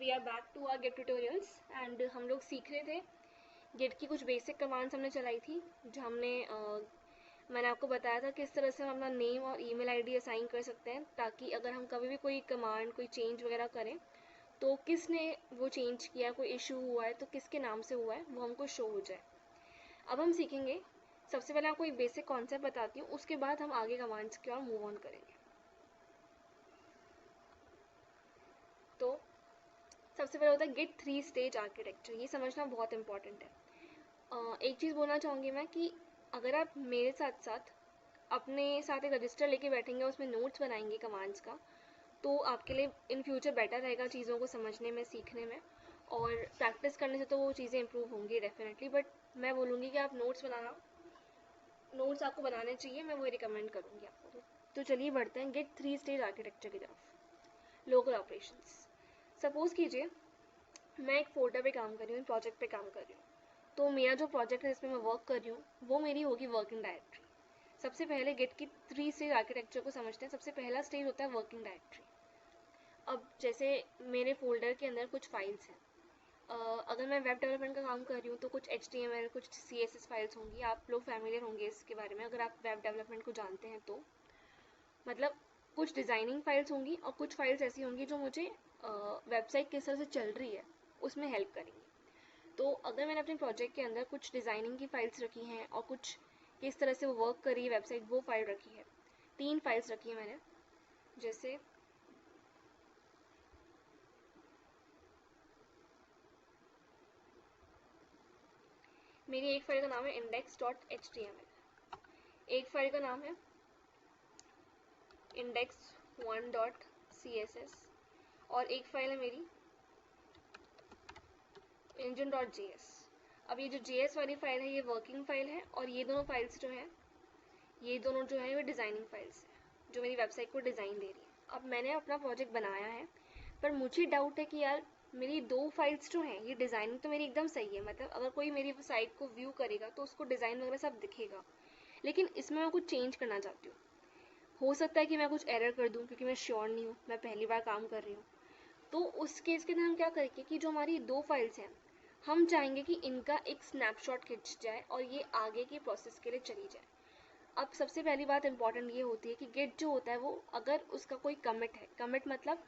We are back to our git tutorials and हम लोग सीख रहे थे गिट की कुछ बेसिक कमांड्स हमने चलाई थी जो मैंने आपको बताया था किस तरह से हम अपना नेम और ईमेल आईडी असाइन कर सकते हैं ताकि अगर हम कभी भी कोई कमांड कोई चेंज वगैरह करें तो किसने वो चेंज किया, कोई इशू हुआ है तो किसके नाम से हुआ है वो हमको शो हो जाए। अब हम सीखेंगे, सबसे पहले आपको एक बेसिक कॉन्सेप्ट बताती हूँ, उसके बाद हम आगे कमांड्स की ओर मूव ऑन करेंगे। तो सबसे पहले होता है गिट 3 स्टेज आर्किटेक्चर। ये समझना बहुत इंपॉर्टेंट है। एक चीज़ बोलना चाहूँगी मैं कि अगर आप मेरे साथ साथ अपने साथ एक रजिस्टर लेके बैठेंगे, उसमें नोट्स बनाएंगे कमांड्स का, तो आपके लिए इन फ्यूचर बेटर रहेगा चीज़ों को समझने में, सीखने में, और प्रैक्टिस करने से तो वो चीज़ें इंप्रूव होंगी डेफिनेटली। बट मैं बोलूँगी कि आप नोट्स आपको बनाने चाहिए, मैं वो रिकमेंड करूँगी आपको। तो चलिए बढ़ते हैं गिट 3 स्टेज आर्किटेक्चर की तरफ। Local operations. सपोज कीजिए मैं एक फोल्डर पे काम कर रही हूँ, प्रोजेक्ट पे काम कर रही हूँ, तो मेरा जो प्रोजेक्ट है जिसमें मैं वर्क कर रही हूँ वो मेरी होगी वर्किंग डायरेक्टरी। सबसे पहले गिट की 3 स्टेज आर्किटेक्चर को समझते हैं। सबसे पहला स्टेज होता है वर्किंग डायरेक्टरी। अब जैसे मेरे फोल्डर के अंदर कुछ फाइल्स हैं, अगर मैं वेब डेवलपमेंट का काम कर रही हूँ तो कुछ HTML कुछ CSS फाइल्स होंगी, आप लोग फैमिलियर होंगे इसके बारे में अगर आप वेब डेवलपमेंट को जानते हैं तो। मतलब कुछ डिज़ाइनिंग फाइल्स होंगी और कुछ फाइल्स ऐसी होंगी जो मुझे वेबसाइट किस तरह से चल रही है उसमें हेल्प करेंगी। तो अगर मैंने अपने प्रोजेक्ट के अंदर कुछ डिज़ाइनिंग की फाइल्स रखी हैं और कुछ किस तरह से वो वर्क कर रही है वेबसाइट, वो फाइल रखी है, 3 फाइल्स रखी है मैंने। जैसे मेरी एक फाइल का नाम है index.html, एक फाइल का नाम है index1.css और एक फाइल है मेरी engine.js। अब ये जो JS वाली फाइल है ये वर्किंग फाइल है और ये दोनों फाइल्स जो हैं ये डिज़ाइनिंग फाइल्स हैं जो मेरी वेबसाइट को डिज़ाइन दे रही है। अब मैंने अपना प्रोजेक्ट बनाया है पर मुझे डाउट है कि यार मेरी 2 फाइल्स जो हैं ये डिज़ाइनिंग तो मेरी एकदम सही है, मतलब अगर कोई मेरी साइट को व्यू करेगा तो उसको डिज़ाइन वगैरह सब दिखेगा, लेकिन इसमें मैं कुछ चेंज करना चाहती हूँ। हो सकता है कि मैं कुछ एरर कर दूँ क्योंकि मैं श्योर नहीं हूँ, मैं पहली बार काम कर रही हूँ। तो उस केस के अंदर हम क्या करेंगे कि जो हमारी 2 फाइल्स हैं हम चाहेंगे कि इनका एक स्नैपशॉट खिंच जाए और ये आगे की प्रोसेस के लिए चली जाए। अब सबसे पहली बात इंपॉर्टेंट ये होती है कि गिट जो होता है वो अगर उसका कोई कमिट है, कमिट मतलब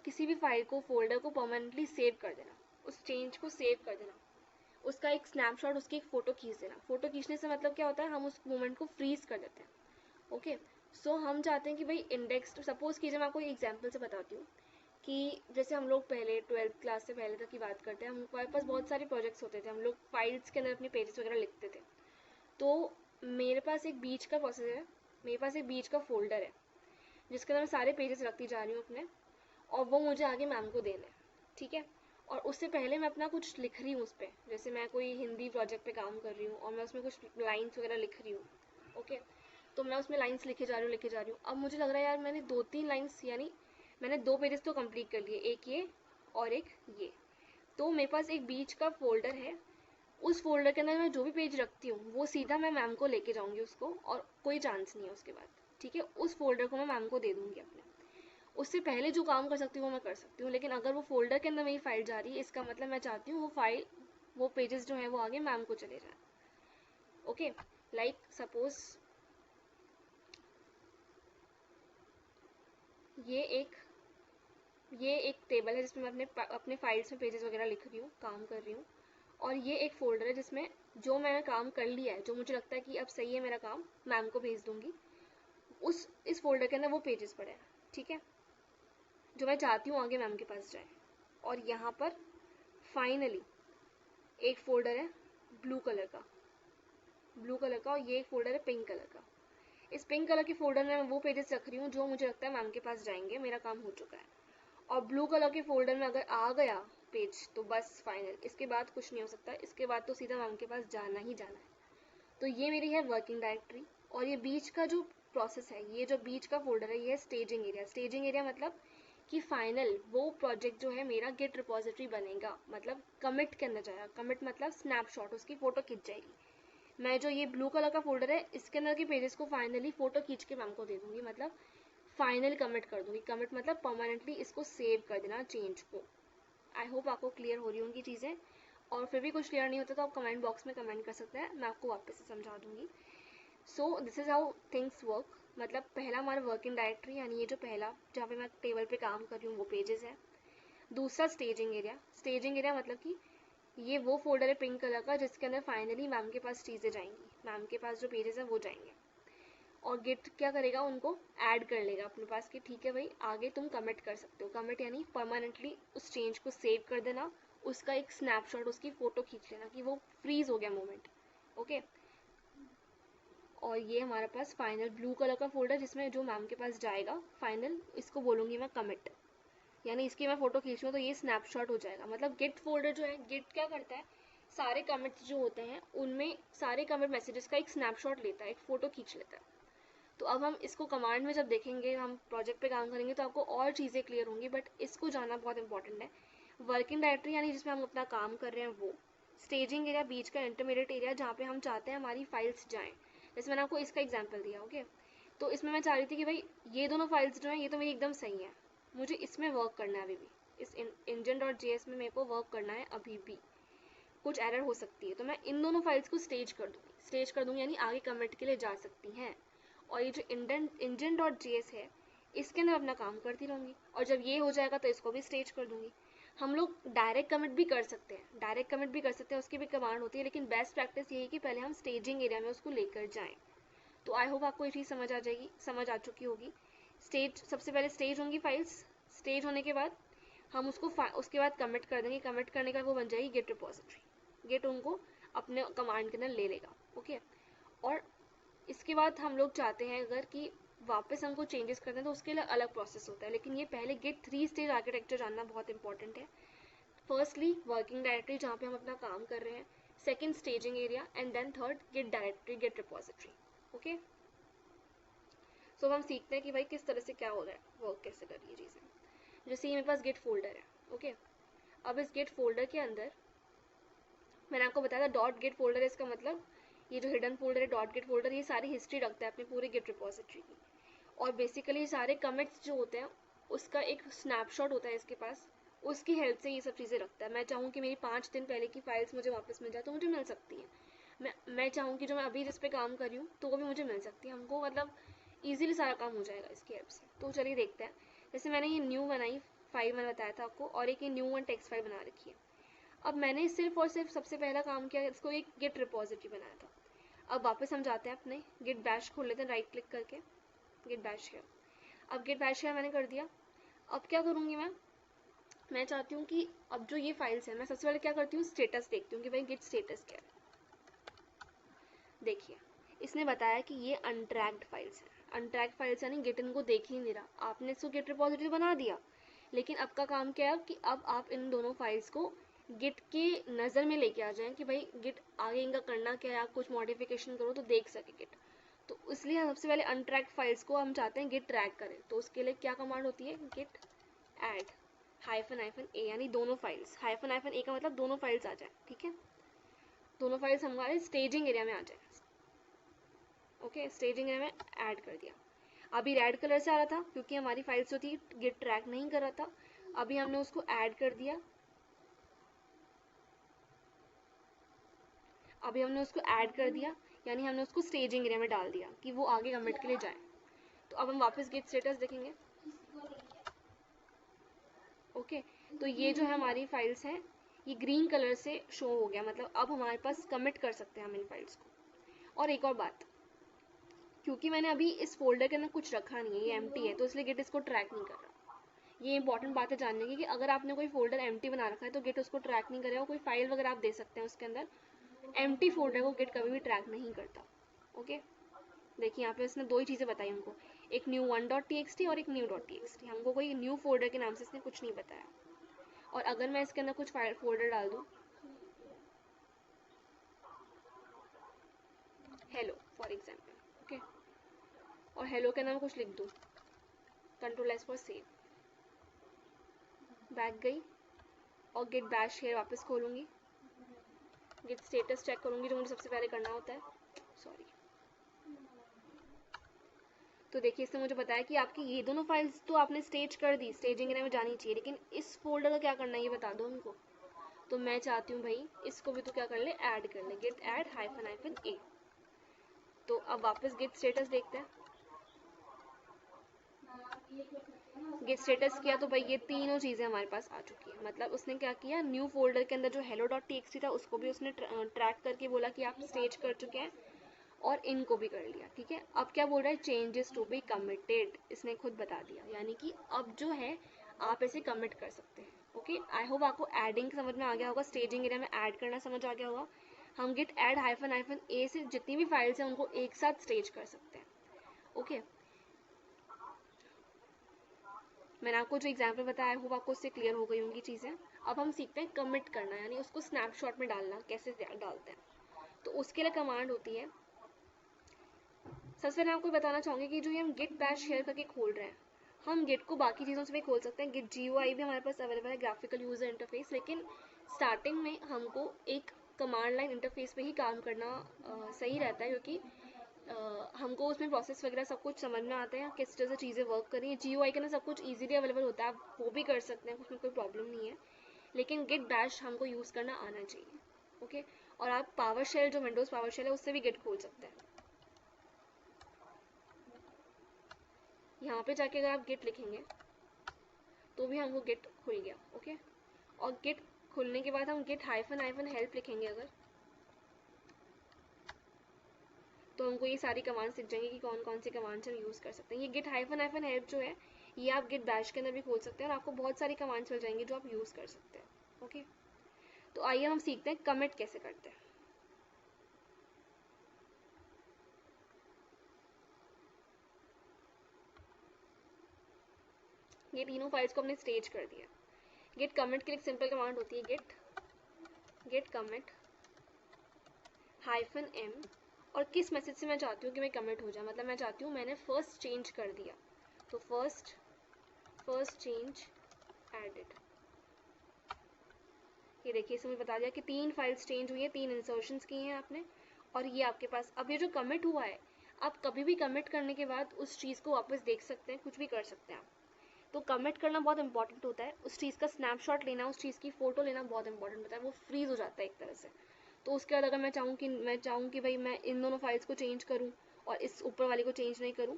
किसी भी फाइल को, फोल्डर को परमानेंटली सेव कर देना, उस चेंज को सेव कर देना, उसका एक स्नैपशॉट, उसकी एक फ़ोटो खींच देना। फ़ोटो खींचने से मतलब क्या होता है, हम उस मोमेंट को फ्रीज कर देते हैं। ओके, सो हम चाहते हैं कि भाई इंडेक्स, सपोज कीजिए मैं आपको एक एग्जांपल से बताती हूँ कि जैसे हम लोग पहले 12th क्लास से पहले तक की बात करते हैं, हमारे पास बहुत सारे प्रोजेक्ट्स होते थे, हम लोग फाइल्स के अंदर अपने पेजेस वगैरह लिखते थे। तो मेरे पास एक बीच का प्रोसेस है, मेरे पास एक बीच का फोल्डर है जिसके अंदर मैं सारे पेजेस रखती जा रही हूँ अपने, और वो मुझे आगे मैम को देना है, ठीक है। और उससे पहले मैं अपना कुछ लिख रही हूँ उस पर, जैसे मैं कोई हिंदी प्रोजेक्ट पे काम कर रही हूँ और मैं उसमें कुछ लाइन्स वगैरह लिख रही हूँ। ओके, तो मैं उसमें लाइन्स लिखे जा रही हूँ। अब मुझे लग रहा है यार मैंने 2-3 लाइन्स, यानी मैंने 2 पेजेस तो कंप्लीट कर लिए, एक ये और एक ये। तो मेरे पास एक बीच का फोल्डर है, उस फोल्डर के अंदर मैं जो भी पेज रखती हूँ वो सीधा मैं मैम को लेके जाऊँगी उसको, और कोई चांस नहीं है उसके बाद, ठीक है। उस फोल्डर को मैं मैम को दे दूँगी अपने। उससे पहले जो काम कर सकती हूँ वो मैं कर सकती हूँ, लेकिन अगर वो फोल्डर के अंदर मेरी फाइल जा रही है इसका मतलब मैं चाहती हूँ वो पेजेस जो हैं वो आगे मैम को चले जाएं। ओके, लाइक सपोज ये एक टेबल है जिसमें मैं अपने फाइल्स में पेजेस वगैरह लिख रही हूँ, काम कर रही हूँ, और ये एक फोल्डर है जिसमें जो मैंने काम कर लिया है, जो मुझे लगता है कि अब सही है मेरा काम, मैम को भेज दूंगी। इस फोल्डर के अंदर वो पेजेस पड़े हैं, ठीक है, जो मैं चाहती हूँ आगे मैम के पास जाए। और यहाँ पर फाइनली एक फोल्डर है ब्लू कलर का और ये एक फोल्डर है पिंक कलर का। इस पिंक कलर के फोल्डर में मैं वो पेजेस रख रही हूँ जो मुझे लगता है मैम के पास जाएंगे, मेरा काम हो चुका है। और ब्लू कलर के फोल्डर में अगर आ गया पेज तो बस फाइनल, इसके बाद कुछ नहीं हो सकता, इसके बाद तो सीधा मैम के पास जाना ही जाना है। तो ये मेरी है वर्किंग डायरेक्टरी। और ये बीच का जो प्रोसेस है, ये जो बीच का फोल्डर है, ये है स्टेजिंग एरिया। स्टेजिंग एरिया मतलब कि फाइनल वो प्रोजेक्ट जो है मेरा गिट रिपोजिटरी बनेगा, मतलब कमिट के अंदर जाएगा। कमिट मतलब स्नैपशॉट, उसकी फ़ोटो खिंच जाएगी। मैं जो ये ब्लू कलर का फोल्डर है इसके अंदर के पेजेस को फाइनली फ़ोटो खींच के मैम को दे दूँगी, मतलब फाइनल कमिट कर दूंगी। कमिट मतलब परमानेंटली इसको सेव कर देना चेंज को। आई होप आपको क्लियर हो रही होंगी चीज़ें, और फिर भी कुछ क्लियर नहीं होता तो आप कमेंट बॉक्स में कमेंट कर सकते हैं, मैं आपको वापस से समझा दूंगी। So this is how things work. मतलब पहला हमारा वर्किंग डायरेक्टरी, यानी ये जो पहला जहाँ पे मैं टेबल पे काम कर रही हूँ वो पेजेस है। दूसरा स्टेजिंग एरिया। स्टेजिंग एरिया मतलब कि ये वो फोल्डर है पिंक कलर का जिसके अंदर फाइनली मैम के पास चीज़ें जाएंगी, मैम के पास जो पेजेस हैं वो जाएंगे। और गिट क्या करेगा, उनको ऐड कर लेगा अपने पास कि ठीक है भाई आगे तुम कमिट कर सकते हो। कमिट यानी परमानेंटली उस चेंज को सेव कर देना, उसका एक स्नैपशॉट, उसकी फ़ोटो खींच लेना कि वो फ्रीज हो गया मोमेंट। ओके, और ये हमारे पास फाइनल ब्लू कलर का फोल्डर जिसमें जो मैम के पास जाएगा फाइनल, इसको बोलूँगी मैं कमिट, यानी इसकी मैं फ़ोटो खींच लूँ तो ये स्नैपशॉट हो जाएगा। मतलब गिट फोल्डर जो है, गिट क्या करता है, सारे कमिट्स जो होते हैं उनमें सारे कमिट मैसेजेस का एक स्नैपशॉट लेता है, एक फ़ोटो खींच लेता है। तो अब हम इसको कमांड में जब देखेंगे, हम प्रोजेक्ट पे काम करेंगे तो आपको और चीज़ें क्लियर होंगी, बट इसको जानना बहुत इंपॉर्टेंट है। वर्किंग डायरेक्टरी यानी जिसमें हम अपना काम कर रहे हैं वो। स्टेजिंग एरिया बीच का इंटरमीडिएट एरिया जहाँ पे हम चाहते हैं हमारी फाइल्स जाएँ। जैसे मैंने आपको इसका एग्जाम्पल दिया। ओके, तो इसमें मैं चाह रही थी कि भाई ये दोनों फाइल्स जो हैं ये तो मेरी एकदम सही है, मुझे इसमें वर्क करना है अभी भी, इस engine.js में मेरे को वर्क करना है अभी भी, कुछ एरर हो सकती है, तो मैं इन दोनों फाइल्स को स्टेज कर दूंगी यानी आगे कमिट के लिए जा सकती हैं। और ये जो engine.js है इसके अंदर अपना काम करती रहूँगी, और जब ये हो जाएगा तो इसको भी स्टेज कर दूंगी। हम लोग डायरेक्ट कमिट भी कर सकते हैं, उसकी भी कमांड होती है, लेकिन बेस्ट प्रैक्टिस यही है कि पहले हम स्टेजिंग एरिया में उसको लेकर जाएं। तो आई होप आपको ये चीज़ समझ आ चुकी होगी। स्टेज, सबसे पहले स्टेज होंगी फाइल्स, स्टेज होने के बाद हम उसके बाद कमिट कर देंगे। कमिट करने का वो बन जाएगी गिट रिपोजिटरी, गिट उनको अपने कमांड के अंदर ले लेगा। ओके, और इसके बाद हम लोग चाहते हैं अगर कि वापस हमको चेंजेस करते हैं तो उसके लिए अलग प्रोसेस होता है, लेकिन ये पहले गिट 3 स्टेज आर्किटेक्चर जानना बहुत इंपॉर्टेंट है। फर्स्टली वर्किंग डायरेक्टरी जहाँ पे हम अपना काम कर रहे हैं, second staging area, and then third git directory, git repository. Okay, so हम सीखते हैं कि भाई किस तरह से क्या हो रहा है, वर्क कैसे कर रही है चीज़ें। जैसे ये मेरे पास गिट फोल्डर है। ओके, अब इस गिट फोल्डर के अंदर मैंने आपको बताया था डॉट गिट फोल्डर है, इसका मतलब ये जो हिडन फोल्डर है डॉट गिट फोल्डर, ये सारी हिस्ट्री रखता है अपने पूरे गिट रिपोजिटरी की। और बेसिकली सारे कमिट्स जो होते हैं उसका एक स्नैपशॉट होता है इसके पास, उसकी हेल्प से ये सब चीज़ें रखता है। मैं चाहूँ कि मेरी 5 दिन पहले की फाइल्स मुझे वापस मिल जाए तो मुझे मिल सकती है। मैं चाहूँ कि जो मैं अभी जिस पे काम कर रही हूँ तो वो भी मुझे मिल सकती है। हमको मतलब ईजिली सारा काम हो जाएगा इसकी हेल्प से। तो चलिए देखते हैं। जैसे मैंने ये न्यू बनाई फाइल, मैंने बताया था आपको, और एक ये न्यू वन टेक्स्ट फाइल बना रखी है। अब मैंने सिर्फ और सिर्फ सबसे पहला काम किया, इसको एक गिट रिपोजिटरी बनाया था। अब वापस हम जाते हैं अपने गिट बैश खोल लेते हैं राइट क्लिक करके, गिट बैश शेयर। अब गिट बैश शेयर मैंने कर दिया। अब क्या करूँगी मैं चाहती हूँ कि अब जो ये फाइल्स हैं, मैं सबसे पहले क्या करती हूँ, स्टेटस देखती हूँ कि भाई गिट स्टेटस क्या है। देखिए इसने बताया कि ये अनट्रैक्ड फाइल्स हैं। अनट्रैक्ड फाइल्स यानी गिट इनको देख ही नहीं रहा। आपने इसको गिट रिपोजिटरी बना दिया, लेकिन अब का काम क्या है कि अब आप इन दोनों फाइल्स को गिट के नज़र में लेके आ जाएं कि भाई गिट आगे इनका करना क्या है, आप कुछ मॉडिफिकेशन करो तो देख सके गिट। तो इसलिए सबसे पहले अनट्रैक्ड फाइल्स को हम चाहते हैं गिट ट्रैक करें, तो उसके लिए क्या कमांड होती है, गिट ऐड -ए, यानी दोनों फाइल्स, -ए का मतलब दोनों फाइल्स आ जाए। ठीक है, दोनों फाइल्स हमारे स्टेजिंग एरिया में आ जाए। ओके, स्टेजिंग एरिया में ऐड कर दिया। अभी रेड कलर से आ रहा था क्योंकि हमारी फाइल्स जो थी गिट ट्रैक नहीं कर रहा था। अभी हमने उसको ऐड कर दिया, यानी हमने उसको स्टेजिंग एरिया में डाल दिया कि वो आगे कमिट के लिए जाए। तो अब हम वापस गिट स्टेटस देखेंगे। ओके, तो ये जो है हमारी फाइल्स हैं ये ग्रीन कलर से शो हो गया, मतलब अब हमारे पास कमिट कर सकते हैं हम इन फाइल्स को। और एक और बात, क्योंकि मैंने अभी इस फोल्डर के अंदर कुछ रखा नहीं है, ये एम्प्टी है, तो इसलिए गिट इसको ट्रैक नहीं कर रहा। ये इंपॉर्टेंट बात है जानने की कि अगर आपने कोई फोल्डर एम्प्टी बना रखा है तो गिट उसको ट्रैक नहीं करेगा। कोई फाइल वगैरह आप दे सकते हैं उसके अंदर, एम्प्टी फोल्डर को गिट कभी भी ट्रैक नहीं करता। ओके, देखिए यहाँ पे इसने दो ही चीज़ें बताई हमको, एक न्यू वन.txt और एक न्यू.txt। हमको कोई न्यू फोल्डर के नाम से इसने कुछ नहीं बताया। और अगर मैं इसके अंदर कुछ फोल्डर डाल दूँ, हेलो फॉर एग्जाम्पल, ओके, और हेलो के अंदर कुछ लिख दूँ, Ctrl+S फॉर सेव, बैक गई और गिट बैश शेयर वापस खोलूँगी, गिट स्टेटस चेक करूँगी जो मुझे सबसे पहले करना होता है, सॉरी। तो देखिए इसने मुझे बताया कि आपकी ये दोनों फाइल्स तो आपने स्टेज कर दी, स्टेजिंग एरिया में जानी चाहिए, लेकिन इस फोल्डर का क्या करना है ये बता दो हमको। तो मैं चाहती हूँ भाई इसको भी तो क्या कर ले, ऐड कर ले, गिट ऐड हाइफन हाइफन ए। तो अब वापस गिट स्टेटस देखते हैं। गिट स्टेटस किया तो भाई ये तीनों चीज़ें हमारे पास आ चुकी है। मतलब उसने क्या किया, न्यू फोल्डर के अंदर जो hello.txt था उसको भी उसने ट्रैक करके बोला कि आप स्टेज कर चुके हैं, और इनको भी कर लिया। ठीक है, अब क्या बोल रहा है, चेंजेस टू बी कमिटेड, इसने खुद बता दिया, यानी कि अब जो है आप इसे कमिट कर सकते हैं। ओके, आई होप आपको एडिंग समझ में आ गया होगा, स्टेजिंग एरिया में ऐड करना समझ आ गया होगा। हम गिट ऐड हाइफन हाइफन ए से जितनी भी फाइल्स हैं उनको एक साथ स्टेज कर सकते हैं। ओके, मैंने आपको जो एग्जाम्पल बताया होगा आपको उससे क्लियर हो गई होंगी चीज़ें। अब हम सीखते हैं कमिट करना, यानी उसको स्नैपशॉट में डालना कैसे डालते हैं। तो उसके लिए कमांड होती है, सबसे पहले आपको बताना चाहूँगी कि जो ये हम गिट बैश शेयर करके खोल रहे हैं, हम गिट को बाकी चीज़ों से भी खोल सकते हैं। गिट GUI भी हमारे पास अवेलेबल है, ग्राफिकल यूज़र इंटरफेस, लेकिन स्टार्टिंग में हमको एक कमांड लाइन इंटरफेस पे ही काम करना सही रहता है, क्योंकि हमको उसमें प्रोसेस वगैरह सब कुछ समझ में आता है, किस तरह से चीज़ें वर्क कर रही हैं। GUI के अंदर सब कुछ ईजिली अवेलेबल होता है, आप वो भी कर सकते हैं, उसमें कोई प्रॉब्लम नहीं है, लेकिन गिट बैश हमको यूज़ करना आना चाहिए। ओके, और आप पावर शेल, जो विंडोज़ पावर शेल है, उससे भी गिट खोल सकते हैं। यहाँ पे जाके अगर आप गिट लिखेंगे तो भी हमको गिट खुल गया। ओके, और गिट खुलने के बाद हम गिट हाइफन हाइफन हेल्प लिखेंगे अगर, तो हमको ये सारी कमांड्स दिख जाएंगी कि कौन कौन सी कमांड्स हम यूज़ कर सकते हैं। ये गिट हाइफन हाइफन हेल्प जो है ये आप गिट बैश के अंदर भी खोल सकते हैं, और आपको बहुत सारी कमांड्स मिल जाएंगी जो आप यूज़ कर सकते हैं। ओके, तो आइए हम सीखते हैं कमिट कैसे करते हैं। ये तीनों फाइल्स को हमने स्टेज कर दिया। गिट कमिट के लिए सिंपल कमांड होती है, गिट कमिट हाइफन एम, और किस मैसेज से मैं चाहती हूँ कि मैं कमिट हो जाए, मतलब मैं चाहती हूँ मैंने फर्स्ट चेंज कर दिया, तो फर्स्ट चेंज एडिड। ये देखिए इसमें बता दिया कि 3 फाइल्स चेंज हुई है, 3 इंसर्शंस किए हैं आपने, और ये आपके पास अब ये जो कमिट हुआ है, आप कभी भी कमिट करने के बाद उस चीज़ को वापस देख सकते हैं, कुछ भी कर सकते हैं आप। तो कमिट करना बहुत इंपॉर्टेंट होता है, उस चीज़ का स्नैपशॉट लेना, उस चीज़ की फ़ोटो लेना बहुत इंपॉर्टेंट होता है, वो फ्रीज हो जाता है एक तरह से। तो उसके बाद अगर मैं चाहूँ कि भाई मैं इन दोनों फाइल्स को चेंज करूँ और इस ऊपर वाली को चेंज नहीं करूँ,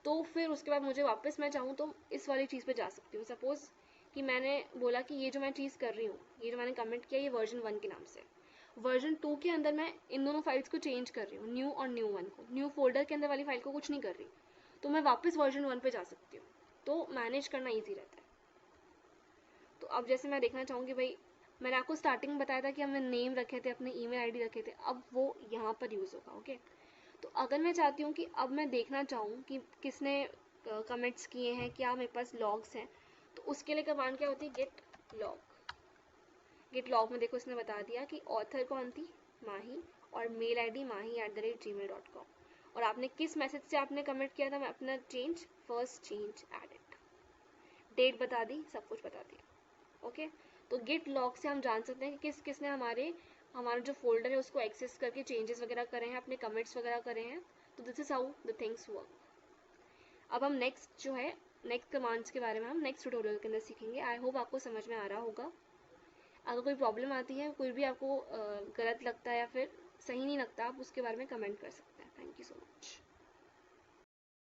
तो फिर उसके बाद मुझे वापस मैं चाहूँ तो इस वाली चीज़ पे जा सकती हूँ। सपोज़ कि मैंने बोला कि ये जो मैं चीज़ कर रही हूँ, ये जो मैंने कमेंट किया, ये वर्जन 1 के नाम से, वर्जन 2 के अंदर मैं इन दोनों फाइल्स को चेंज कर रही हूँ, न्यू और न्यू 1 को, न्यू फोल्डर के अंदर वाली फाइल को कुछ नहीं कर रही, तो मैं वापस वर्जन 1 पे जा सकती हूँ, तो मैनेज करना ईजी रहता है। तो अब जैसे मैं देखना चाहूँगी भाई, मैंने आपको स्टार्टिंग में बताया था कि हमने नेम रखे थे, अपने ईमेल आईडी रखे थे, अब वो यहाँ पर यूज़ होगा। ओके, तो अगर मैं चाहती हूँ कि अब मैं देखना चाहूँ कि किसने कमेंट्स किए हैं, क्या मेरे पास लॉग्स हैं, तो उसके लिए कमांड क्या होती है, गेट लॉग में देखो इसने बता दिया कि ऑथर कौन थी, माही, और मेल आईडी mahi@gmail.com, और आपने किस मैसेज से आपने कमेंट किया था, मैं अपना change, first change edit, date बता दी, सब कुछ बता दिया। ओके, तो गिट लॉग से हम जान सकते हैं कि किसने हमारा जो फोल्डर है उसको एक्सेस करके चेंजेस वगैरह करे हैं, अपने कमेंट्स वगैरह करे हैं। तो this is how the things work. अब हम नेक्स्ट कमांड्स के बारे में हम नेक्स्ट ट्यूटोरियल के अंदर सीखेंगे। आई होप आपको समझ में आ रहा होगा। अगर कोई प्रॉब्लम आती है, कोई भी आपको गलत लगता है या फिर सही नहीं लगता, आप उसके बारे में कमेंट कर सकते हैं। Thank you so much.